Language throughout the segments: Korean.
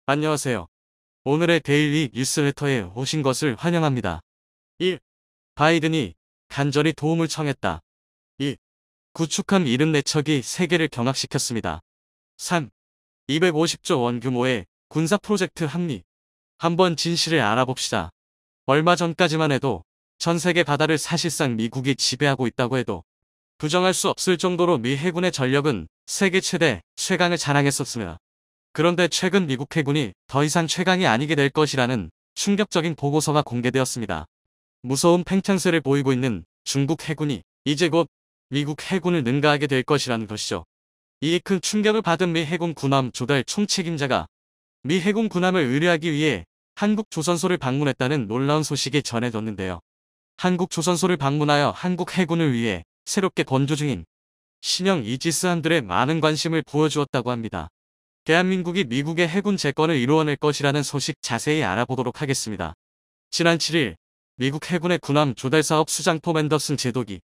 안녕하세요. 오늘의 데일리 뉴스레터에 오신 것을 환영합니다. 1. 바이든이 간절히 도움을 청했다. 2. 구축함 74척이 세계를 경악시켰습니다. 3. 250조 원 규모의 군사 프로젝트 합리. 한번 진실을 알아봅시다. 얼마 전까지만 해도 전 세계 바다를 사실상 미국이 지배하고 있다고 해도 부정할 수 없을 정도로 미 해군의 전력은 세계 최대 최강을 자랑했었으며, 그런데 최근 미국 해군이 더 이상 최강이 아니게 될 것이라는 충격적인 보고서가 공개되었습니다. 무서운 팽창세를 보이고 있는 중국 해군이 이제 곧 미국 해군을 능가하게 될 것이라는 것이죠. 이에 큰 충격을 받은 미 해군 군함 조달 총책임자가 미 해군 군함을 의뢰하기 위해 한국 조선소를 방문했다는 놀라운 소식이 전해졌는데요. 한국 조선소를 방문하여 한국 해군을 위해 새롭게 건조 중인 신형 이지스함들에 많은 관심을 보여주었다고 합니다. 대한민국이 미국의 해군 재건을 이루어낼 것이라는 소식 자세히 알아보도록 하겠습니다. 지난 7일 미국 해군의 군함 조달 사업 수장 톰 앤더슨 제독이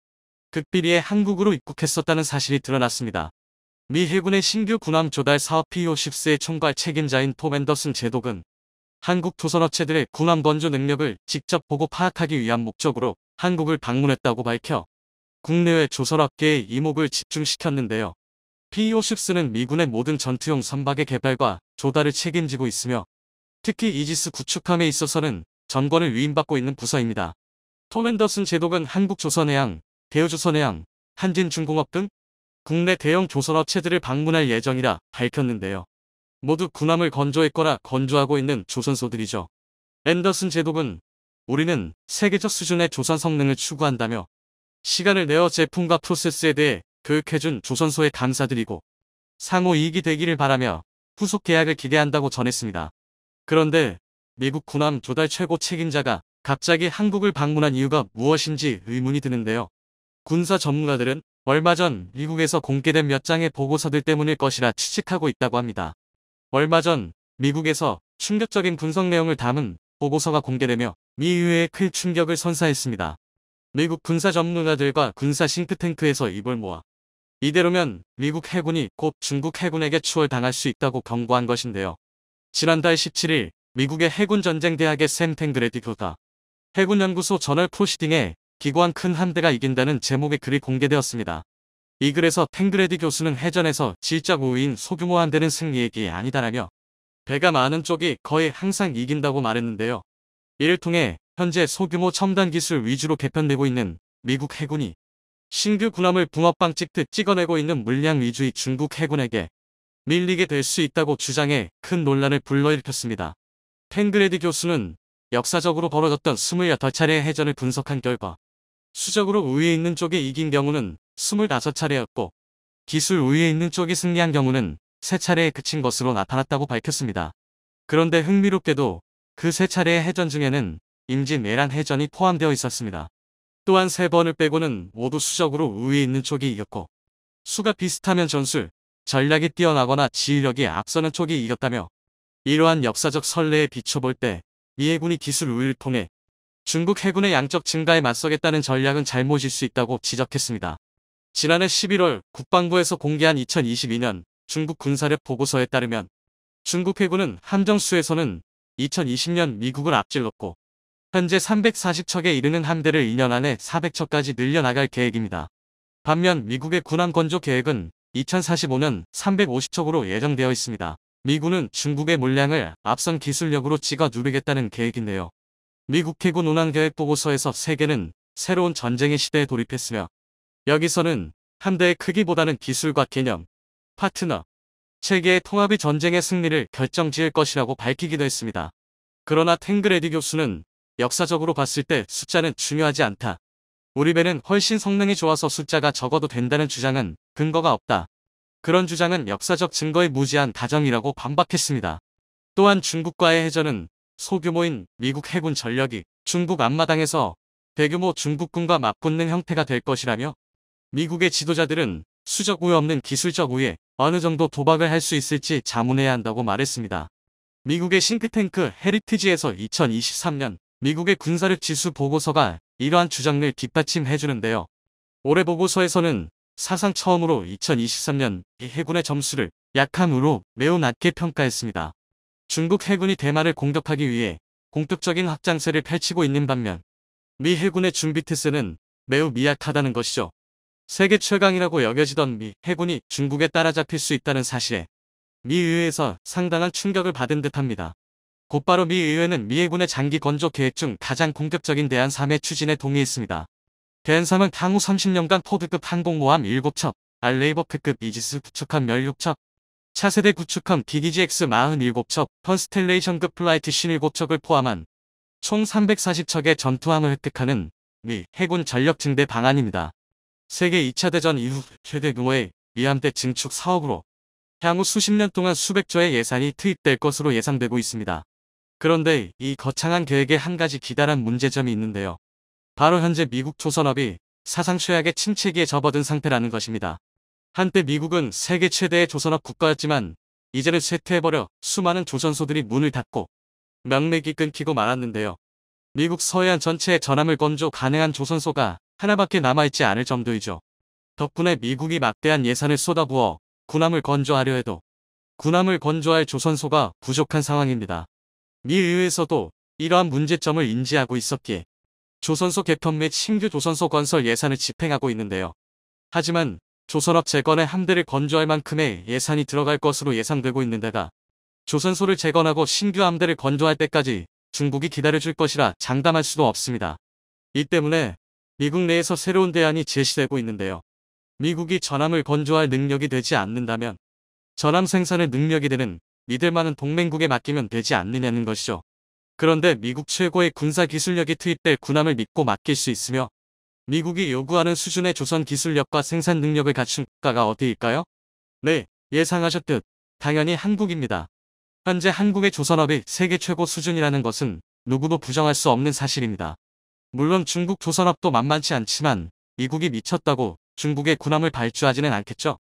극비리에 한국으로 입국했었다는 사실이 드러났습니다. 미 해군의 신규 군함 조달 사업 PO-6의 총괄 책임자인 톰 앤더슨 제독은 한국 조선업체들의 군함 건조 능력을 직접 보고 파악하기 위한 목적으로 한국을 방문했다고 밝혀 국내외 조선업계의 이목을 집중시켰는데요. PO-6는 미군의 모든 전투용 선박의 개발과 조달을 책임지고 있으며, 특히 이지스 구축함에 있어서는 전권을 위임받고 있는 부서입니다. 톰 앤더슨 제독은 한국조선해양, 대우조선해양, 한진중공업 등 국내 대형 조선업체들을 방문할 예정이라 밝혔는데요. 모두 군함을 건조했거나 건조하고 있는 조선소들이죠. 앤더슨 제독은 우리는 세계적 수준의 조선 성능을 추구한다며 시간을 내어 제품과 프로세스에 대해 교육해준 조선소에 감사드리고 상호 이익이 되기를 바라며 후속 계약을 기대한다고 전했습니다. 그런데 미국 군함 조달 최고 책임자가 갑자기 한국을 방문한 이유가 무엇인지 의문이 드는데요. 군사 전문가들은 얼마 전 미국에서 공개된 몇 장의 보고서들 때문일 것이라 추측하고 있다고 합니다. 얼마 전 미국에서 충격적인 분석 내용을 담은 보고서가 공개되며 미 의회에 큰 충격을 선사했습니다. 미국 군사 전문가들과 군사 싱크탱크에서 입을 모아 이대로면 미국 해군이 곧 중국 해군에게 추월당할 수 있다고 경고한 것인데요. 지난달 17일 미국의 해군전쟁대학의 샘 탱그레디 교수가 해군연구소 저널 프로시딩에 기고한 큰 함대가 이긴다는 제목의 글이 공개되었습니다. 이 글에서 탱그레디 교수는 해전에서 질적 우위인 소규모 함대는 승리액이 아니다라며 배가 많은 쪽이 거의 항상 이긴다고 말했는데요. 이를 통해 현재 소규모 첨단 기술 위주로 개편되고 있는 미국 해군이 신규 군함을 붕어빵 찍듯 찍어내고 있는 물량 위주의 중국 해군에게 밀리게 될 수 있다고 주장해 큰 논란을 불러일으켰습니다. 탱그레디 교수는 역사적으로 벌어졌던 28차례의 해전을 분석한 결과 수적으로 우위에 있는 쪽이 이긴 경우는 25차례였고 기술 우위에 있는 쪽이 승리한 경우는 3차례에 그친 것으로 나타났다고 밝혔습니다. 그런데 흥미롭게도 그 3차례의 해전 중에는 임진왜란 해전이 포함되어 있었습니다. 또한 3번을 빼고는 모두 수적으로 우위에 있는 쪽이 이겼고 수가 비슷하면 전술, 전략이 뛰어나거나 지휘력이 앞서는 쪽이 이겼다며 이러한 역사적 선례에 비춰볼 때 미 해군이 기술 우위를 통해 중국 해군의 양적 증가에 맞서겠다는 전략은 잘못일 수 있다고 지적했습니다. 지난해 11월 국방부에서 공개한 2022년 중국 군사력 보고서에 따르면 중국 해군은 함정수에서는 2020년 미국을 앞질렀고 현재 340척에 이르는 함대를 2년 안에 400척까지 늘려나갈 계획입니다. 반면 미국의 군함 건조 계획은 2045년 350척으로 예정되어 있습니다. 미군은 중국의 물량을 앞선 기술력으로 찍어 누르겠다는 계획인데요. 미국 해군 운항계획 보고서에서 세계는 새로운 전쟁의 시대에 돌입했으며 여기서는 함대의 크기보다는 기술과 개념, 파트너, 체계의 통합이 전쟁의 승리를 결정지을 것이라고 밝히기도 했습니다. 그러나 탱그레디 교수는 역사적으로 봤을 때 숫자는 중요하지 않다. 우리 배는 훨씬 성능이 좋아서 숫자가 적어도 된다는 주장은 근거가 없다. 그런 주장은 역사적 증거에 무지한 가정이라고 반박했습니다. 또한 중국과의 해전은 소규모인 미국 해군 전력이 중국 앞마당에서 대규모 중국군과 맞붙는 형태가 될 것이라며 미국의 지도자들은 수적 우위 없는 기술적 우위에 어느 정도 도박을 할 수 있을지 자문해야 한다고 말했습니다. 미국의 싱크탱크 헤리티지에서 2023년 미국의 군사력 지수 보고서가 이러한 주장을 뒷받침해주는데요. 올해 보고서에서는 사상 처음으로 2023년 해군의 점수를 약함으로 매우 낮게 평가했습니다. 중국 해군이 대만을 공격하기 위해 공격적인 확장세를 펼치고 있는 반면 미 해군의 준비 태세는 매우 미약하다는 것이죠. 세계 최강이라고 여겨지던 미 해군이 중국에 따라잡힐 수 있다는 사실에 미 의회에서 상당한 충격을 받은 듯합니다. 곧바로 미 의회는 미 해군의 장기 건조 계획 중 가장 공격적인 대안 3의 추진에 동의했습니다. 대안 3은 향후 30년간 포드급 항공모함 7척, 알레이버크급 이지스 구축함 16척, 차세대 구축함 DDG-X 47척, 컨스텔레이션급 플라이트 57척을 포함한 총 340척의 전투함을 획득하는 미 해군 전력 증대 방안입니다. 세계 2차 대전 이후 최대 규모의 미함대 증축 사업으로 향후 수십 년 동안 수백조의 예산이 투입될 것으로 예상되고 있습니다. 그런데 이 거창한 계획에 한 가지 기다란 문제점이 있는데요. 바로 현재 미국 조선업이 사상 최악의 침체기에 접어든 상태라는 것입니다. 한때 미국은 세계 최대의 조선업 국가였지만 이제는 쇠퇴해버려 수많은 조선소들이 문을 닫고 명맥이 끊기고 말았는데요. 미국 서해안 전체에 전함을 건조 가능한 조선소가 하나밖에 남아있지 않을 정도이죠. 덕분에 미국이 막대한 예산을 쏟아부어 군함을 건조하려 해도 군함을 건조할 조선소가 부족한 상황입니다. 미 의회에서도 이러한 문제점을 인지하고 있었기에 조선소 개편 및 신규 조선소 건설 예산을 집행하고 있는데요. 하지만 조선업 재건에 함대를 건조할 만큼의 예산이 들어갈 것으로 예상되고 있는데다 조선소를 재건하고 신규 함대를 건조할 때까지 중국이 기다려줄 것이라 장담할 수도 없습니다. 이 때문에 미국 내에서 새로운 대안이 제시되고 있는데요. 미국이 전함을 건조할 능력이 되지 않는다면 전함 생산의 능력이 되는 믿을 만한 동맹국에 맡기면 되지 않느냐는 것이죠. 그런데 미국 최고의 군사 기술력이 투입될 군함을 믿고 맡길 수 있으며 미국이 요구하는 수준의 조선 기술력과 생산 능력을 갖춘 국가가 어디일까요? 네, 예상하셨듯 당연히 한국입니다. 현재 한국의 조선업이 세계 최고 수준이라는 것은 누구도 부정할 수 없는 사실입니다. 물론 중국 조선업도 만만치 않지만 미국이 미쳤다고 중국의 군함을 발주하지는 않겠죠.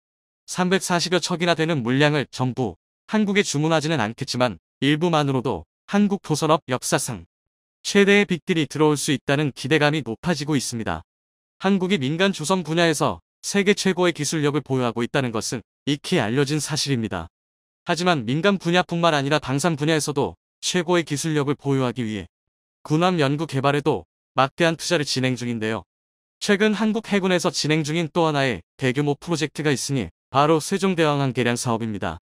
340여 척이나 되는 물량을 전부 한국에 주문하지는 않겠지만 일부만으로도 한국 조선업 역사상 최대의 빅딜이 들어올 수 있다는 기대감이 높아지고 있습니다. 한국이 민간 조선 분야에서 세계 최고의 기술력을 보유하고 있다는 것은 익히 알려진 사실입니다. 하지만 민간 분야뿐만 아니라 방산 분야에서도 최고의 기술력을 보유하기 위해 군함 연구 개발에도 막대한 투자를 진행 중인데요. 최근 한국 해군에서 진행 중인 또 하나의 대규모 프로젝트가 있으니 바로 세종대왕함 개량 사업입니다.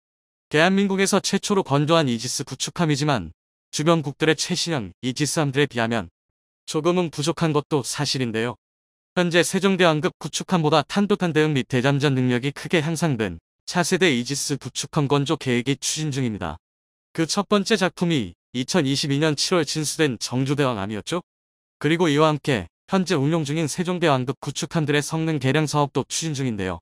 대한민국에서 최초로 건조한 이지스 구축함이지만 주변국들의 최신형 이지스함들에 비하면 조금은 부족한 것도 사실인데요. 현재 세종대왕급 구축함보다 탄도탄 대응 및 대잠전 능력이 크게 향상된 차세대 이지스 구축함 건조 계획이 추진 중입니다. 그 첫 번째 작품이 2022년 7월 진수된 정주대왕함이었죠. 그리고 이와 함께 현재 운용 중인 세종대왕급 구축함들의 성능 개량 사업도 추진 중인데요.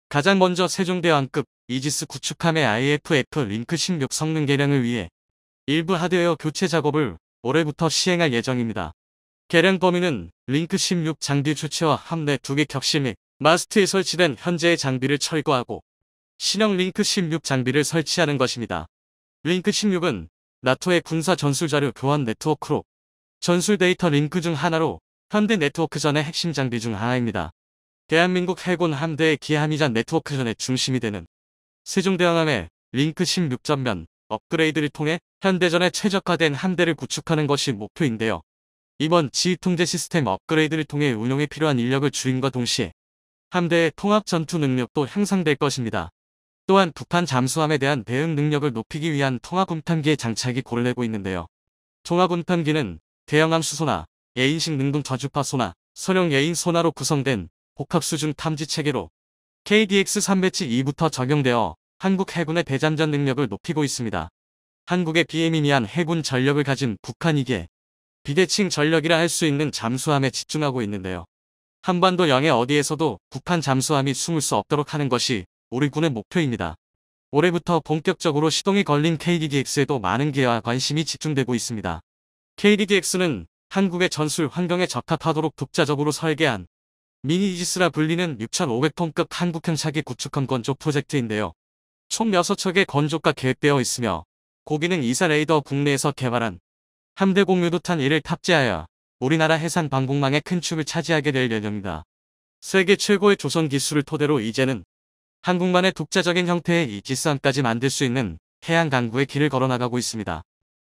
가장 먼저 세종대왕급 이지스 구축함의 IFF 링크 16 성능 개량을 위해 일부 하드웨어 교체 작업을 올해부터 시행할 예정입니다. 개량 범위는 링크 16 장비 교체와 함내 2개 격실 및 마스트에 설치된 현재의 장비를 철거하고 신형 링크 16 장비를 설치하는 것입니다. 링크 16은 나토의 군사 전술자료 교환 네트워크로 전술 데이터 링크 중 하나로 현대 네트워크전의 핵심 장비 중 하나입니다. 대한민국 해군 함대의 기함이자 네트워크전의 중심이 되는 세종대왕함의 링크 16 전면 업그레이드를 통해 현대전에 최적화된 함대를 구축하는 것이 목표인데요. 이번 지휘통제 시스템 업그레이드를 통해 운용에 필요한 인력을 줄임과 동시에 함대의 통합 전투 능력도 향상될 것입니다. 또한 북한 잠수함에 대한 대응 능력을 높이기 위한 통합음탄기의 장착이 고려되고 있는데요. 통합음탄기는 대형함 수소나 예인식 능동 저주파 소나 선형 예인 소나로 구성된 복합 수중 탐지 체계로 KDX-3 배치 2부터 적용되어 한국 해군의 대잠전 능력을 높이고 있습니다. 한국의 비해미미한 해군 전력을 가진 북한이기에 비대칭 전력이라 할 수 있는 잠수함에 집중하고 있는데요. 한반도 영해 어디에서도 북한 잠수함이 숨을 수 없도록 하는 것이 우리 군의 목표입니다. 올해부터 본격적으로 시동이 걸린 KDDX에도 많은 기회와 관심이 집중되고 있습니다. KDDX는 한국의 전술 환경에 적합하도록 독자적으로 설계한 미니 이지스라 불리는 6,500톤급 한국형 차기 구축함 건조 프로젝트인데요. 총 6척의 건조가 계획되어 있으며 고기능 이사 레이더 국내에서 개발한 함대 공유도탄 1을 탑재하여 우리나라 해상 방공망의 큰 축을 차지하게 될 예정입니다. 세계 최고의 조선 기술을 토대로 이제는 한국만의 독자적인 형태의 이지스함까지 만들 수 있는 해양 강국의 길을 걸어나가고 있습니다.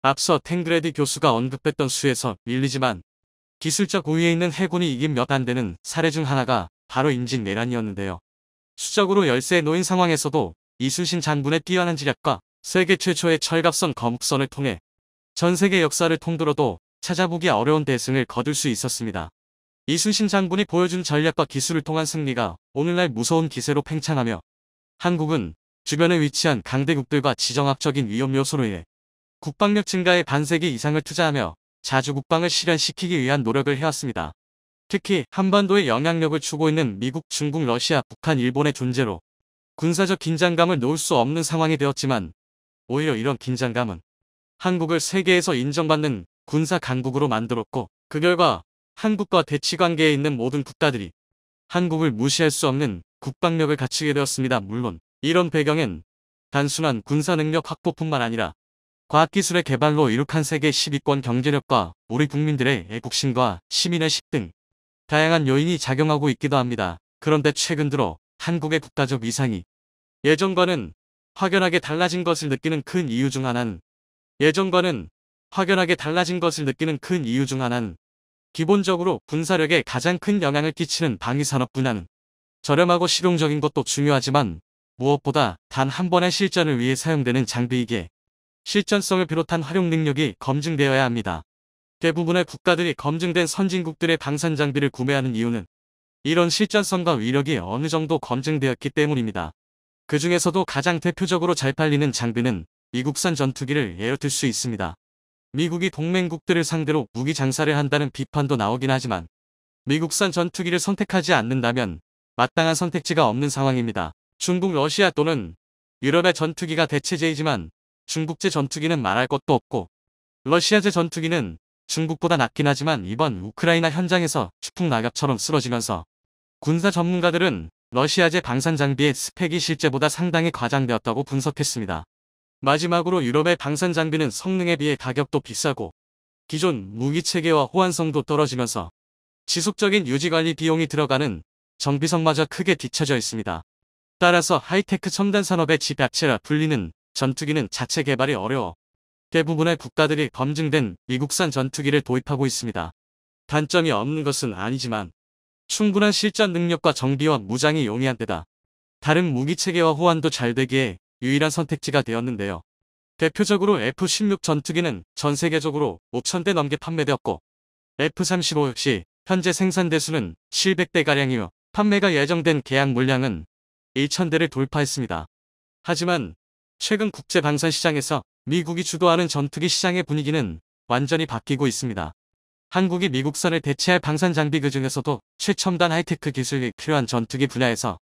앞서 탱그레디 교수가 언급했던 수에서 밀리지만 기술적 우위에 있는 해군이 이긴 몇 안 되는 사례 중 하나가 바로 임진왜란이었는데요. 수적으로 열세에 놓인 상황에서도 이순신 장군의 뛰어난 지략과 세계 최초의 철갑선 거북선을 통해 전 세계 역사를 통틀어도 찾아보기 어려운 대승을 거둘 수 있었습니다. 이순신 장군이 보여준 전략과 기술을 통한 승리가 오늘날 무서운 기세로 팽창하며 한국은 주변에 위치한 강대국들과 지정학적인 위험 요소로 인해 국방력 증가에 반세기 이상을 투자하며 자주국방을 실현시키기 위한 노력을 해왔습니다. 특히 한반도의 영향력을 주고 있는 미국, 중국, 러시아, 북한, 일본의 존재로 군사적 긴장감을 놓을 수 없는 상황이 되었지만 오히려 이런 긴장감은 한국을 세계에서 인정받는 군사 강국으로 만들었고 그 결과 한국과 대치관계에 있는 모든 국가들이 한국을 무시할 수 없는 국방력을 갖추게 되었습니다. 물론 이런 배경엔 단순한 군사 능력 확보뿐만 아니라 과학기술의 개발로 이룩한 세계 10위권 경제력과 우리 국민들의 애국심과 시민의식 등 다양한 요인이 작용하고 있기도 합니다. 그런데 최근 들어 한국의 국가적 위상이 예전과는 확연하게 달라진 것을 느끼는 큰 이유 중 하나는 기본적으로 군사력에 가장 큰 영향을 끼치는 방위산업 분야는 저렴하고 실용적인 것도 중요하지만 무엇보다 단 한 번의 실전을 위해 사용되는 장비이기에 실전성을 비롯한 활용 능력이 검증되어야 합니다. 대부분의 국가들이 검증된 선진국들의 방산 장비를 구매하는 이유는 이런 실전성과 위력이 어느 정도 검증되었기 때문입니다. 그 중에서도 가장 대표적으로 잘 팔리는 장비는 미국산 전투기를 예로 들 수 있습니다. 미국이 동맹국들을 상대로 무기 장사를 한다는 비판도 나오긴 하지만 미국산 전투기를 선택하지 않는다면 마땅한 선택지가 없는 상황입니다. 중국, 러시아 또는 유럽의 전투기가 대체제이지만 중국제 전투기는 말할 것도 없고 러시아제 전투기는 중국보다 낫긴 하지만 이번 우크라이나 현장에서 추풍 낙엽처럼 쓰러지면서 군사 전문가들은 러시아제 방산 장비의 스펙이 실제보다 상당히 과장되었다고 분석했습니다. 마지막으로 유럽의 방산 장비는 성능에 비해 가격도 비싸고 기존 무기 체계와 호환성도 떨어지면서 지속적인 유지관리 비용이 들어가는 정비성마저 크게 뒤처져 있습니다. 따라서 하이테크 첨단 산업의 집약체라 불리는 전투기는 자체 개발이 어려워 대부분의 국가들이 검증된 미국산 전투기를 도입하고 있습니다. 단점이 없는 것은 아니지만 충분한 실전 능력과 정비와 무장이 용이한 데다 다른 무기 체계와 호환도 잘 되기에 유일한 선택지가 되었는데요. 대표적으로 F-16 전투기는 전 세계적으로 5,000대 넘게 판매되었고 F-35 역시 현재 생산 대수는 700대가량이며 판매가 예정된 계약 물량은 1,000대를 돌파했습니다. 하지만 최근 국제 방산 시장에서 미국이 주도하는 전투기 시장의 분위기는 완전히 바뀌고 있습니다. 한국이 미국산을 대체할 방산 장비 그 중에서도 최첨단 하이테크 기술이 필요한 전투기 분야에서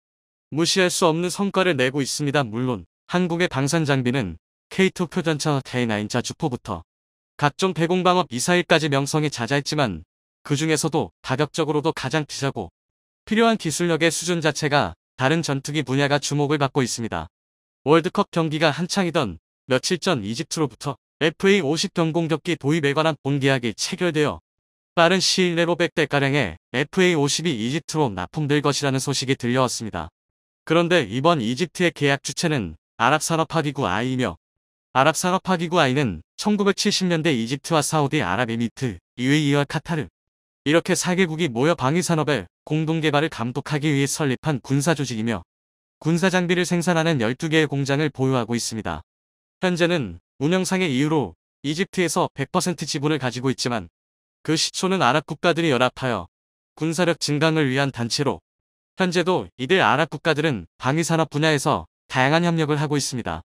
무시할 수 없는 성과를 내고 있습니다. 물론 한국의 방산 장비는 K2 표전차, K9 자주포부터 각종 대공방어 미사일까지 명성이 자자했지만 그 중에서도 가격적으로도 가장 비싸고 필요한 기술력의 수준 자체가 다른 전투기 분야가 주목을 받고 있습니다. 월드컵 경기가 한창이던 며칠 전 이집트로부터 FA-50 경공격기 도입에 관한 본계약이 체결되어 빠른 시일 내로 100대가량의 FA-50이 이집트로 납품될 것이라는 소식이 들려왔습니다. 그런데 이번 이집트의 계약 주체는 아랍산업화기구 I이며 아랍산업화기구 I는 1970년대 이집트와 사우디아랍에미리트, UAE와 카타르 이렇게 4개국이 모여 방위산업의 공동개발을 감독하기 위해 설립한 군사조직이며 군사장비를 생산하는 12개의 공장을 보유하고 있습니다. 현재는 운영상의 이유로 이집트에서 100% 지분을 가지고 있지만 그 시초는 아랍 국가들이 연합하여 군사력 증강을 위한 단체로 현재도 이들 아랍 국가들은 방위산업 분야에서 다양한 협력을 하고 있습니다.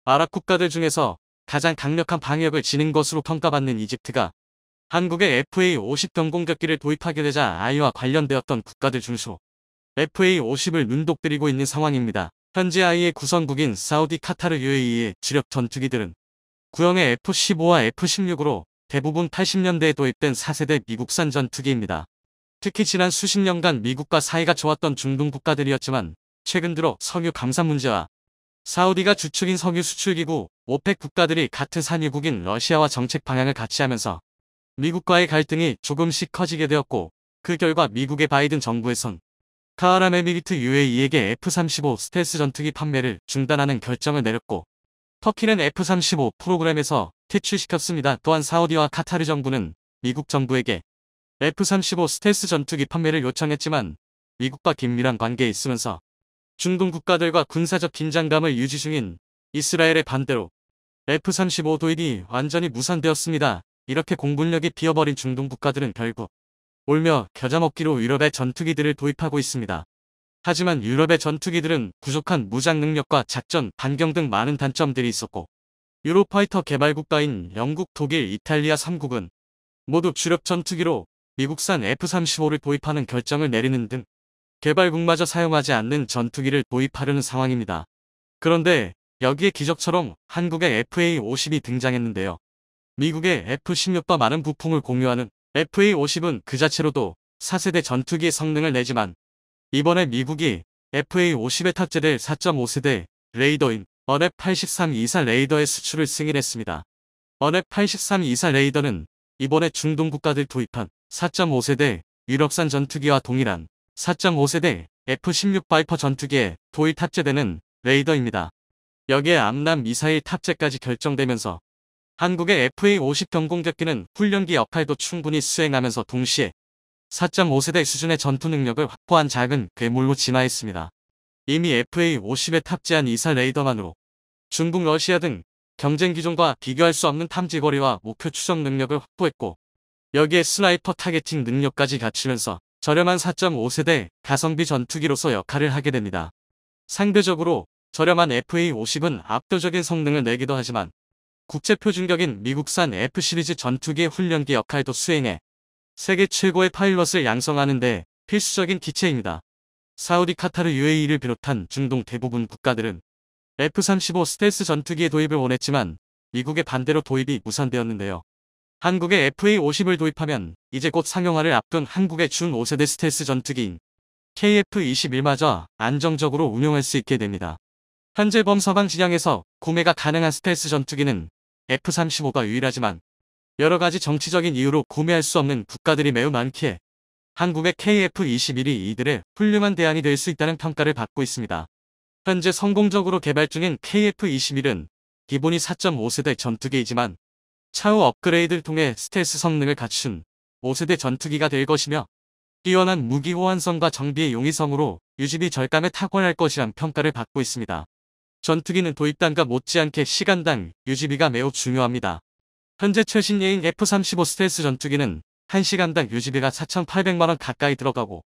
아랍 국가들 중에서 가장 강력한 방위력을 지닌 것으로 평가받는 이집트가 한국의 FA-50 경공격기를 도입하게 되자 I와 관련되었던 국가들 중수 FA-50을 눈독들이고 있는 상황입니다. 현재 I의 구성국인 사우디, 카타르, UAE의 주력 전투기들은 구형의 F-15와 F-16으로 대부분 80년대에 도입된 4세대 미국산 전투기입니다. 특히 지난 수십 년간 미국과 사이가 좋았던 중동 국가들이었지만 최근 들어 석유 감산 문제와 사우디가 주축인 석유 수출기구 오펙 국가들이 같은 산유국인 러시아와 정책 방향을 같이 하면서 미국과의 갈등이 조금씩 커지게 되었고 그 결과 미국의 바이든 정부에선 카아람에미리트 UAE에게 F-35 스텔스 전투기 판매를 중단하는 결정을 내렸고 터키는 F-35 프로그램에서 퇴출시켰습니다. 또한 사우디와 카타르 정부는 미국 정부에게 F-35 스텔스 전투기 판매를 요청했지만 미국과 긴밀한 관계에 있으면서 중동 국가들과 군사적 긴장감을 유지 중인 이스라엘의 반대로 F-35 도입이 완전히 무산되었습니다. 이렇게 공군력이 비어버린 중동 국가들은 결국 울며 겨자 먹기로 유럽의 전투기들을 도입하고 있습니다. 하지만 유럽의 전투기들은 부족한 무장 능력과 작전 반경 등 많은 단점들이 있었고 유로파이터 개발국가인 영국, 독일, 이탈리아 3국은 모두 주력 전투기로 미국산 F-35를 도입하는 결정을 내리는 등 개발국마저 사용하지 않는 전투기를 도입하려는 상황입니다. 그런데 여기에 기적처럼 한국의 FA-50이 등장했는데요. 미국의 F-16과 많은 부품을 공유하는 FA-50은 그 자체로도 4세대 전투기의 성능을 내지만 이번에 미국이 FA-50에 탑재될 4.5세대 레이더인 어넵8324 레이더의 수출을 승인했습니다. 어넵8324 레이더는 이번에 중동 국가들 도입한 4.5세대 유럽산 전투기와 동일한 4.5세대 F-16 바이퍼 전투기에 도입 탑재되는 레이더입니다. 여기에 암람 미사일 탑재까지 결정되면서 한국의 FA-50 경공격기는 훈련기 역할도 충분히 수행하면서 동시에 4.5세대 수준의 전투 능력을 확보한 작은 괴물로 진화했습니다. 이미 FA-50에 탑재한 이사 레이더만으로 중국, 러시아 등 경쟁 기종과 비교할 수 없는 탐지 거리와 목표 추적 능력을 확보했고 여기에 스나이퍼 타겟팅 능력까지 갖추면서 저렴한 4.5세대 가성비 전투기로서 역할을 하게 됩니다. 상대적으로 저렴한 FA-50은 압도적인 성능을 내기도 하지만 국제표준격인 미국산 F 시리즈 전투기의 훈련기 역할도 수행해 세계 최고의 파일럿을 양성하는 데 필수적인 기체입니다. 사우디, 카타르, UAE를 비롯한 중동 대부분 국가들은 F-35 스텔스 전투기의 도입을 원했지만 미국의 반대로 도입이 무산되었는데요. 한국의 FA-50을 도입하면 이제 곧 상용화를 앞둔 한국의 준 5세대 스텔스 전투기인 KF-21마저 안정적으로 운용할 수 있게 됩니다. 현재 범서방 진영에서 구매가 가능한 스텔스 전투기는 F-35가 유일하지만 여러가지 정치적인 이유로 구매할 수 없는 국가들이 매우 많기에 한국의 KF-21이 이들의 훌륭한 대안이 될 수 있다는 평가를 받고 있습니다. 현재 성공적으로 개발 중인 KF-21은 기본이 4.5세대 전투기이지만 차후 업그레이드를 통해 스텔스 성능을 갖춘 5세대 전투기가 될 것이며 뛰어난 무기 호환성과 정비의 용이성으로 유지비 절감에 탁월할 것이란 평가를 받고 있습니다. 전투기는 도입단가 못지않게 시간당 유지비가 매우 중요합니다. 현재 최신예인 F-35 스텔스 전투기는 1시간당 유지비가 4,800만원 가까이 들어가고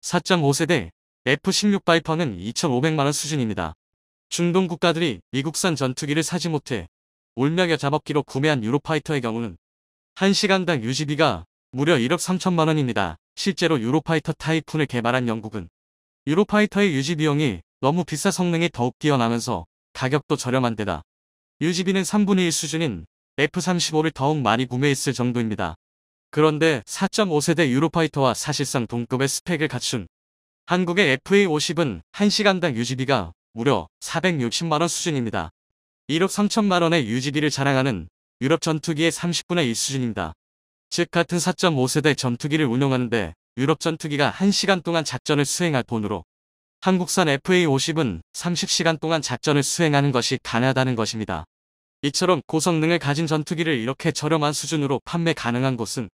4.5세대 F-16 바이퍼는 2,500만원 수준입니다. 중동 국가들이 미국산 전투기를 사지 못해 울며 겨자 먹기로 구매한 유로파이터의 경우는 1시간당 유지비가 무려 1억 3천만원입니다. 실제로 유로파이터 타이푼을 개발한 영국은 유로파이터의 유지비용이 너무 비싸 성능이 더욱 뛰어나면서 가격도 저렴한 데다 유지비는 3분의 1 수준인 F-35를 더욱 많이 구매했을 정도입니다. 그런데 4.5세대 유로파이터와 사실상 동급의 스펙을 갖춘 한국의 FA-50은 1시간당 유지비가 무려 460만원 수준입니다. 1억 3천만원의 유지비를 자랑하는 유럽 전투기의 30분의 1 수준입니다. 즉 같은 4.5세대 전투기를 운용하는데 유럽 전투기가 1시간 동안 작전을 수행할 돈으로 한국산 FA-50은 30시간 동안 작전을 수행하는 것이 가능하다는 것입니다. 이처럼 고성능을 가진 전투기를 이렇게 저렴한 수준으로 판매 가능한 곳은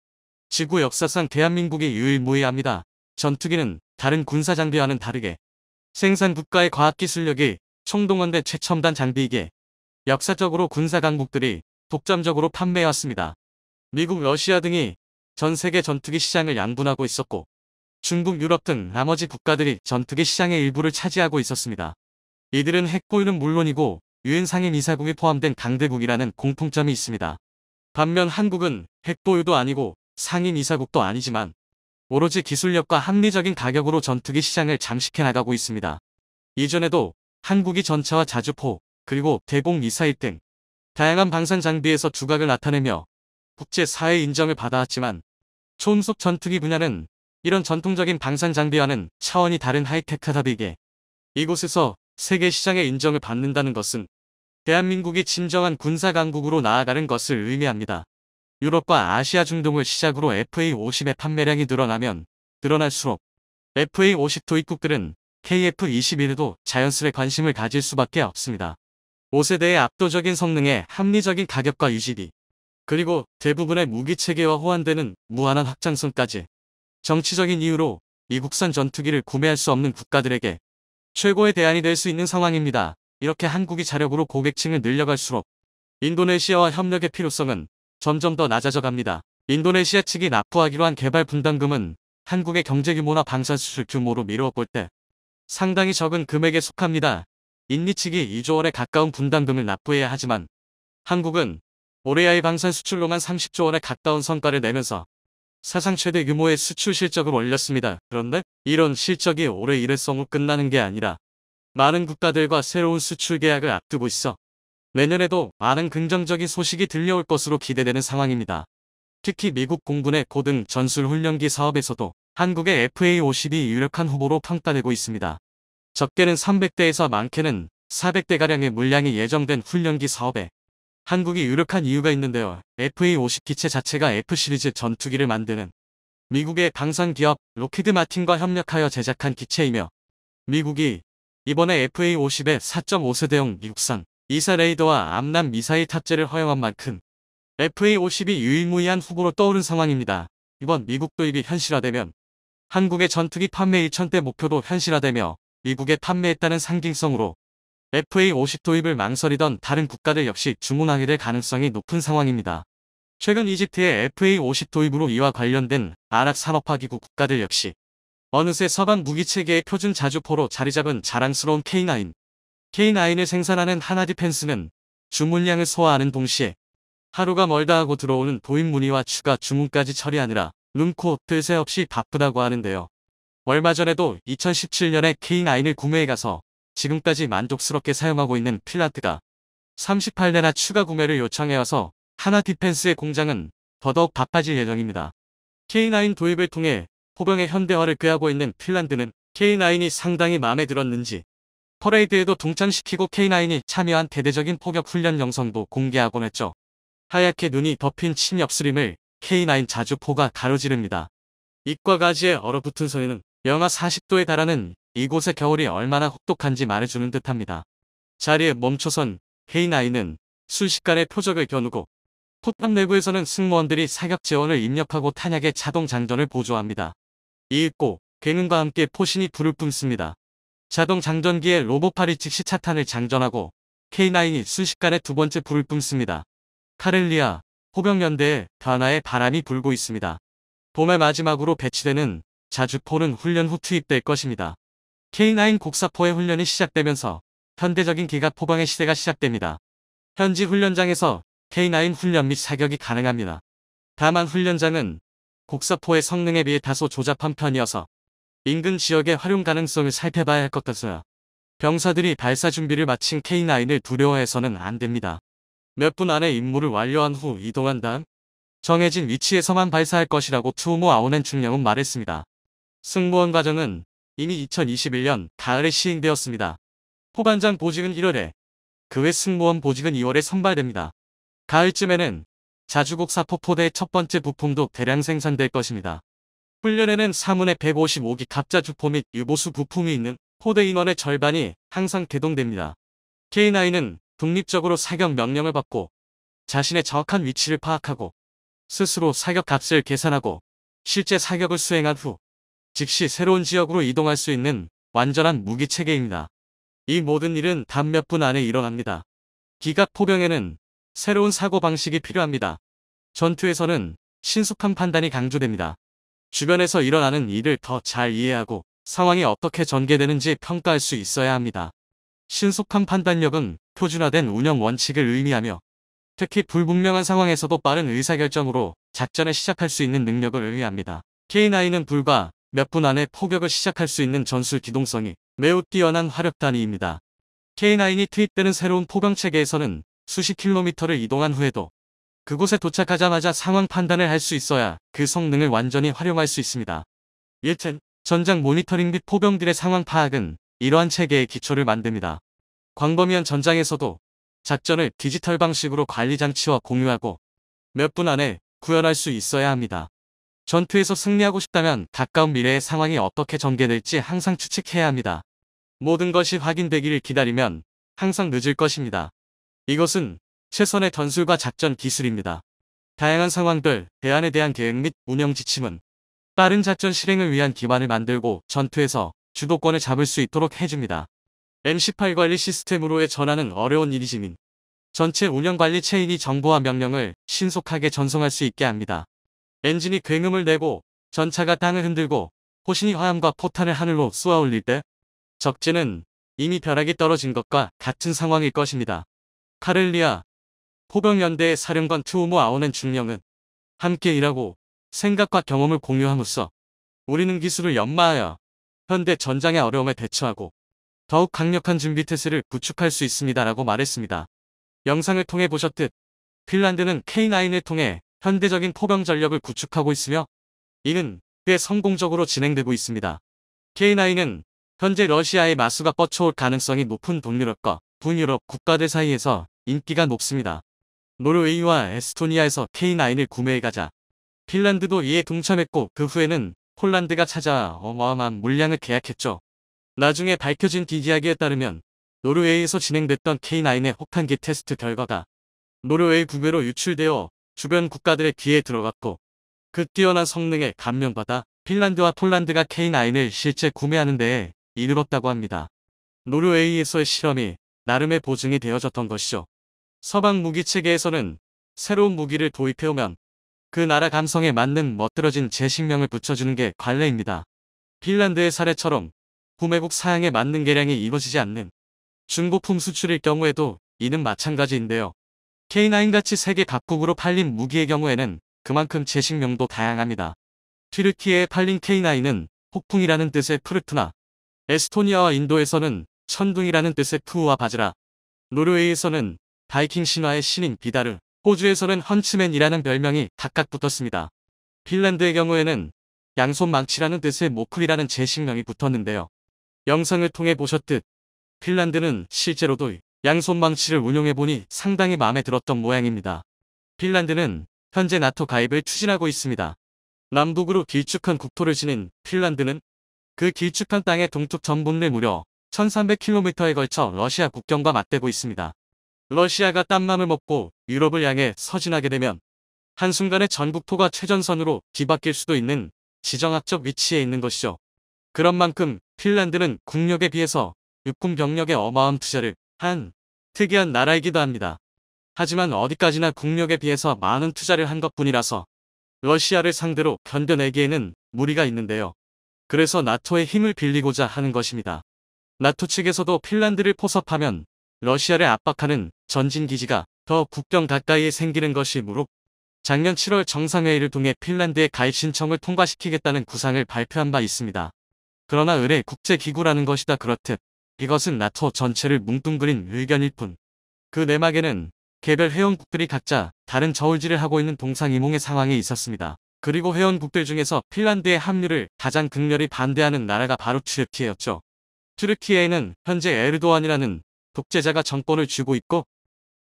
지구 역사상 대한민국이 유일무이합니다. 전투기는 다른 군사장비와는 다르게 생산 국가의 과학기술력이 총동원된 최첨단 장비이기에 역사적으로 군사 강국들이 독점적으로 판매해왔습니다. 미국, 러시아 등이 전 세계 전투기 시장을 양분하고 있었고 중국, 유럽 등 나머지 국가들이 전투기 시장의 일부를 차지하고 있었습니다. 이들은 핵보유는 물론이고 유엔 상임이사국이 포함된 강대국이라는 공통점이 있습니다. 반면 한국은 핵보유도 아니고 상임이사국도 아니지만 오로지 기술력과 합리적인 가격으로 전투기 시장을 잠식해 나가고 있습니다. 이전에도 한국이 전차와 자주포 그리고 대공 미사일 등 다양한 방산 장비에서 두각을 나타내며 국제사회 인정을 받아왔지만 초음속 전투기 분야는 이런 전통적인 방산 장비와는 차원이 다른 하이테크하다비게 이곳에서 세계 시장의 인정을 받는다는 것은 대한민국이 진정한 군사 강국으로 나아가는 것을 의미합니다. 유럽과 아시아 중동을 시작으로 FA-50의 판매량이 늘어나면 늘어날수록 FA-50 도입국들은 KF-21에도 자연스레 관심을 가질 수밖에 없습니다. 5세대의 압도적인 성능에 합리적인 가격과 유지비, 그리고 대부분의 무기 체계와 호환되는 무한한 확장성까지 정치적인 이유로 미국산 전투기를 구매할 수 없는 국가들에게 최고의 대안이 될 수 있는 상황입니다. 이렇게 한국이 자력으로 고객층을 늘려갈수록 인도네시아와 협력의 필요성은 점점 더 낮아져 갑니다. 인도네시아 측이 납부하기로 한 개발 분담금은 한국의 경제 규모나 방산 수출 규모로 미루어 볼 때 상당히 적은 금액에 속합니다. 인미 측이 2조 원에 가까운 분담금을 납부해야 하지만 한국은 올해의 방산 수출로만 30조 원에 가까운 성과를 내면서 사상 최대 규모의 수출 실적을 올렸습니다. 그런데 이런 실적이 올해 일회성으로 끝나는 게 아니라 많은 국가들과 새로운 수출 계약을 앞두고 있어 내년에도 많은 긍정적인 소식이 들려올 것으로 기대되는 상황입니다. 특히 미국 공군의 고등 전술 훈련기 사업에서도 한국의 FA-50이 유력한 후보로 평가되고 있습니다. 적게는 300대에서 많게는 400대가량의 물량이 예정된 훈련기 사업에 한국이 유력한 이유가 있는데요. FA-50 기체 자체가 F시리즈 전투기를 만드는 미국의 방산 기업 로키드 마틴과 협력하여 제작한 기체이며 미국이 이번에 FA-50의 4.5세대형 미국산 이사 레이더와 암람 미사일 탑재를 허용한 만큼 FA-50이 유일무이한 후보로 떠오른 상황입니다. 이번 미국 도입이 현실화되면 한국의 전투기 판매 1,000대 목표도 현실화되며 미국에 판매했다는 상징성으로 FA-50 도입을 망설이던 다른 국가들 역시 주문하게 될 가능성이 높은 상황입니다. 최근 이집트의 FA-50 도입으로 이와 관련된 아랍 산업화기구 국가들 역시 어느새 서방 무기체계의 표준 자주포로 자리잡은 자랑스러운 K9. K9을 생산하는 하나디펜스는 주문량을 소화하는 동시에 하루가 멀다 하고 들어오는 도입 문의와 추가 주문까지 처리하느라 눈코 뜰 새 없이 바쁘다고 하는데요. 얼마 전에도 2017년에 K9을 구매해가서 지금까지 만족스럽게 사용하고 있는 핀란드가 38대나 추가 구매를 요청해와서 하나 디펜스의 공장은 더더욱 바빠질 예정입니다. K9 도입을 통해 포병의 현대화를 꾀하고 있는 핀란드는 K9이 상당히 마음에 들었는지 퍼레이드에도 동참시키고 K9이 참여한 대대적인 포격 훈련 영상도 공개하곤 했죠. 하얗게 눈이 덮인 침엽스림을 K9 자주포가 가로지릅니다. 잇과 가지에 얼어붙은 소리는 영하 40도에 달하는 이곳의 겨울이 얼마나 혹독한지 말해주는 듯합니다. 자리에 멈춰선 K9은 순식간에 표적을 겨누고 포탑 내부에서는 승무원들이 사격 재원을 입력하고 탄약의 자동 장전을 보조합니다. 이윽고 굉음과 함께 포신이 불을 뿜습니다. 자동 장전기에 로봇팔이 즉시 차탄을 장전하고 K9이 순식간에 두 번째 불을 뿜습니다. 카렐리아 포병연대에 변화의 바람이 불고 있습니다. 봄의 마지막으로 배치되는 자주포는 훈련 후 투입될 것입니다. K9 곡사포의 훈련이 시작되면서 현대적인 기갑 포병의 시대가 시작됩니다. 현지 훈련장에서 K9 훈련 및 사격이 가능합니다. 다만 훈련장은 곡사포의 성능에 비해 다소 조잡한 편이어서 인근 지역의 활용 가능성을 살펴봐야 할 것 같아요. 병사들이 발사 준비를 마친 K9을 두려워해서는 안 됩니다. 몇 분 안에 임무를 완료한 후 이동한 다음 정해진 위치에서만 발사할 것이라고 투우모 아오넨 중령은 말했습니다. 승무원 과정은 이미 2021년 가을에 시행되었습니다. 포반장 보직은 1월에, 그 외 승무원 보직은 2월에 선발됩니다. 가을쯤에는 자주곡 사포포대의 첫 번째 부품도 대량 생산될 것입니다. 훈련에는 사문의 155기 갑자주포 및 유보수 부품이 있는 포대 인원의 절반이 항상 대동됩니다. K9은 독립적으로 사격 명령을 받고 자신의 정확한 위치를 파악하고 스스로 사격 값을 계산하고 실제 사격을 수행한 후 즉시 새로운 지역으로 이동할 수 있는 완전한 무기 체계입니다. 이 모든 일은 단 몇 분 안에 일어납니다. 기갑 포병에는 새로운 사고방식이 필요합니다. 전투에서는 신속한 판단이 강조됩니다. 주변에서 일어나는 일을 더 잘 이해하고 상황이 어떻게 전개되는지 평가할 수 있어야 합니다. 신속한 판단력은 표준화된 운영 원칙을 의미하며 특히 불분명한 상황에서도 빠른 의사결정으로 작전을 시작할 수 있는 능력을 의미합니다. K9은 불과 몇 분 안에 포격을 시작할 수 있는 전술 기동성이 매우 뛰어난 화력 단위입니다. K9이 투입되는 새로운 포병 체계에서는 수십 킬로미터를 이동한 후에도 그곳에 도착하자마자 상황 판단을 할 수 있어야 그 성능을 완전히 활용할 수 있습니다. 일단 전장 모니터링 및 포병들의 상황 파악은 이러한 체계의 기초를 만듭니다. 광범위한 전장에서도 작전을 디지털 방식으로 관리 장치와 공유하고 몇 분 안에 구현할 수 있어야 합니다. 전투에서 승리하고 싶다면 가까운 미래의 상황이 어떻게 전개될지 항상 추측해야 합니다. 모든 것이 확인되기를 기다리면 항상 늦을 것입니다. 이것은 최선의 전술과 작전 기술입니다. 다양한 상황별, 대안에 대한 계획 및 운영 지침은 빠른 작전 실행을 위한 기반을 만들고 전투에서 주도권을 잡을 수 있도록 해줍니다. M18 관리 시스템으로의 전환은 어려운 일이지만 전체 운영 관리 체인이 정보와 명령을 신속하게 전송할 수 있게 합니다. 엔진이 굉음을 내고 전차가 땅을 흔들고 호신이 화염과 포탄을 하늘로 쏘아 올릴 때 적진은 이미 벼락이 떨어진 것과 같은 상황일 것입니다. 카렐리아 포병연대의 사령관 투우모 아오넨 중령은 함께 일하고 생각과 경험을 공유함으로써 우리는 기술을 연마하여 현대 전장의 어려움에 대처하고 더욱 강력한 준비 태세를 구축할 수 있습니다라고 말했습니다. 영상을 통해 보셨듯 핀란드는 K9을 통해 현대적인 포병 전력을 구축하고 있으며 이는 꽤 성공적으로 진행되고 있습니다. K9은 현재 러시아의 마수가 뻗쳐올 가능성이 높은 동유럽과 북유럽 국가들 사이에서 인기가 높습니다. 노르웨이와 에스토니아에서 K9을 구매해가자 핀란드도 이에 동참했고 그 후에는 폴란드가 찾아와 어마어마한 물량을 계약했죠. 나중에 밝혀진 뒷이야기에 따르면 노르웨이에서 진행됐던 K9의 혹한기 테스트 결과가 노르웨이 국외로 유출되어 주변 국가들의 귀에 들어갔고 그 뛰어난 성능에 감명받아 핀란드와 폴란드가 K9을 실제 구매하는 데에 이르렀다고 합니다. 노르웨이에서의 실험이 나름의 보증이 되어졌던 것이죠. 서방 무기 체계에서는 새로운 무기를 도입해오면 그 나라 감성에 맞는 멋들어진 제식명을 붙여주는 게 관례입니다. 핀란드의 사례처럼 구매국 사양에 맞는 개량이 이루어지지 않는 중고품 수출일 경우에도 이는 마찬가지인데요. K9같이 세계 각국으로 팔린 무기의 경우에는 그만큼 제식명도 다양합니다. 튀르키예에 팔린 K9은 폭풍이라는 뜻의 프르트나, 에스토니아와 인도에서는 천둥이라는 뜻의 투우와 바즈라, 노르웨이에서는 바이킹 신화의 신인 비다르, 호주에서는 헌츠맨이라는 별명이 각각 붙었습니다. 핀란드의 경우에는 양손 망치라는 뜻의 모클이라는 제식명이 붙었는데요. 영상을 통해 보셨듯 핀란드는 실제로도 양손 망치를 운용해보니 상당히 마음에 들었던 모양입니다. 핀란드는 현재 나토 가입을 추진하고 있습니다. 남북으로 길쭉한 국토를 지닌 핀란드는 그 길쭉한 땅의 동쪽 전분을 무려 1300km에 걸쳐 러시아 국경과 맞대고 있습니다. 러시아가 딴맘을 먹고 유럽을 향해 서진하게 되면 한순간에 전국토가 최전선으로 뒤바뀔 수도 있는 지정학적 위치에 있는 것이죠. 그런 만큼 핀란드는 국력에 비해서 육군 병력에 어마어마한 투자를 한 특이한 나라이기도 합니다. 하지만 어디까지나 국력에 비해서 많은 투자를 한 것뿐이라서 러시아를 상대로 견뎌내기에는 무리가 있는데요. 그래서 나토의 힘을 빌리고자 하는 것입니다. 나토 측에서도 핀란드를 포섭하면 러시아를 압박하는 전진기지가 더 국경 가까이에 생기는 것이므로 작년 7월 정상회의를 통해 핀란드의 가입 신청을 통과시키겠다는 구상을 발표한 바 있습니다. 그러나 의뢰 국제기구라는 것이다 그렇듯 이것은 나토 전체를 뭉뚱그린 의견일 뿐. 그 내막에는 개별 회원국들이 각자 다른 저울질을 하고 있는 동상이몽의 상황이 있었습니다. 그리고 회원국들 중에서 핀란드의 합류를 가장 극렬히 반대하는 나라가 바로 튀르키예였죠. 튀르키예에는 현재 에르도안이라는 독재자가 정권을 쥐고 있고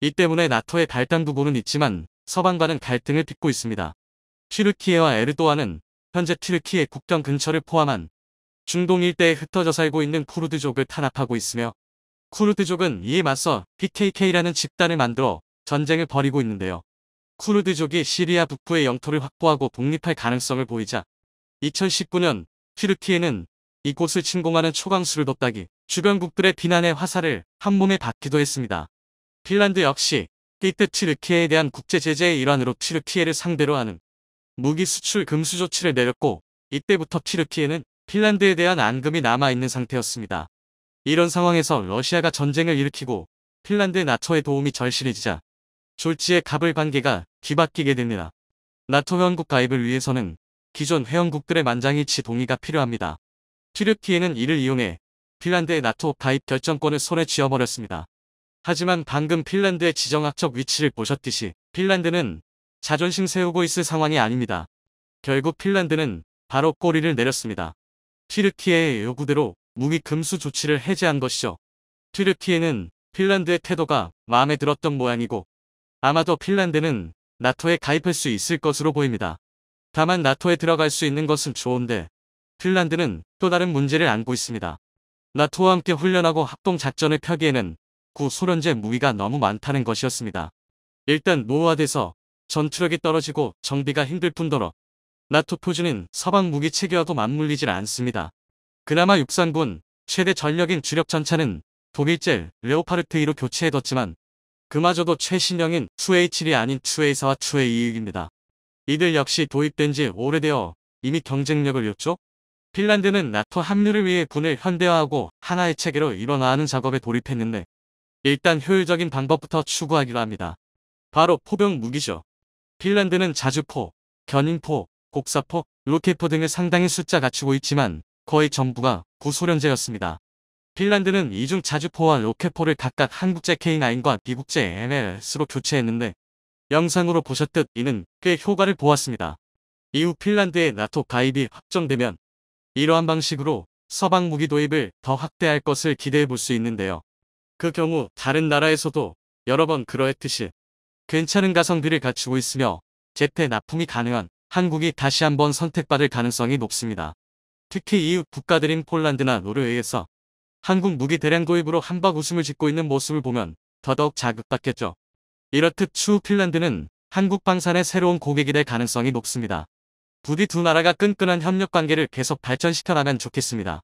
이 때문에 나토의 발단 부분은 있지만 서방과는 갈등을 빚고 있습니다. 튀르키예와 에르도안은 현재 튀르키예 국경 근처를 포함한 중동 일대에 흩어져 살고 있는 쿠르드족을 탄압하고 있으며 쿠르드족은 이에 맞서 PKK라는 집단을 만들어 전쟁을 벌이고 있는데요. 쿠르드족이 시리아 북부의 영토를 확보하고 독립할 가능성을 보이자 2019년 튀르키예는 이곳을 침공하는 초강수를 뒀다기 주변국들의 비난의 화살을 한몸에 받기도 했습니다. 핀란드 역시 이때 튀르키예에 대한 국제 제재의 일환으로 튀르키예를 상대로 하는 무기 수출 금수 조치를 내렸고 이때부터 튀르키예는 핀란드에 대한 앙금이 남아있는 상태였습니다. 이런 상황에서 러시아가 전쟁을 일으키고 핀란드의 나토의 도움이 절실해지자 졸지에 갑을 관계가 뒤바뀌게 됩니다. 나토 회원국 가입을 위해서는 기존 회원국들의 만장일치 동의가 필요합니다. 튀르키예는 이를 이용해 핀란드의 나토 가입 결정권을 손에 쥐어버렸습니다. 하지만 방금 핀란드의 지정학적 위치를 보셨듯이 핀란드는 자존심 세우고 있을 상황이 아닙니다. 결국 핀란드는 바로 꼬리를 내렸습니다. 튀르키예의 요구대로 무기 금수 조치를 해제한 것이죠. 튀르키예는 핀란드의 태도가 마음에 들었던 모양이고 아마도 핀란드는 나토에 가입할 수 있을 것으로 보입니다. 다만 나토에 들어갈 수 있는 것은 좋은데 핀란드는 또 다른 문제를 안고 있습니다. 나토와 함께 훈련하고 합동작전을 펴기에는 구소련제 무기가 너무 많다는 것이었습니다. 일단 노후화돼서 전투력이 떨어지고 정비가 힘들 뿐더러 나토 표준인 서방 무기 체계와도 맞물리질 않습니다. 그나마 육상군 최대 전력인 주력 전차는 독일제 레오파르트 2로 교체해뒀지만 그마저도 최신형인 2A7이 아닌 2A4와 2A2입니다. 이들 역시 도입된 지 오래되어 이미 경쟁력을 잃었죠. 핀란드는 나토 합류를 위해 군을 현대화하고 하나의 체계로 일원화하는 작업에 돌입했는데 일단 효율적인 방법부터 추구하기로 합니다. 바로 포병 무기죠. 핀란드는 자주포, 견인포, 곡사포, 로켓포 등을 상당히 숫자 갖추고 있지만 거의 전부가 구소련제였습니다. 핀란드는 이중 자주포와 로켓포를 각각 한국제 K9과 미국제 MLS로 교체했는데 영상으로 보셨듯 이는 꽤 효과를 보았습니다. 이후 핀란드의 나토 가입이 확정되면 이러한 방식으로 서방 무기 도입을 더 확대할 것을 기대해 볼 수 있는데요. 그 경우 다른 나라에서도 여러 번 그러했듯이 괜찮은 가성비를 갖추고 있으며 제때 납품이 가능한 한국이 다시 한번 선택받을 가능성이 높습니다. 특히 EU 국가들인 폴란드나 노르웨이에서 한국 무기 대량 도입으로 한박 웃음을 짓고 있는 모습을 보면 더더욱 자극받겠죠. 이렇듯 추후 핀란드는 한국 방산의 새로운 고객이 될 가능성이 높습니다. 부디 두 나라가 끈끈한 협력 관계를 계속 발전시켜 나가면 좋겠습니다.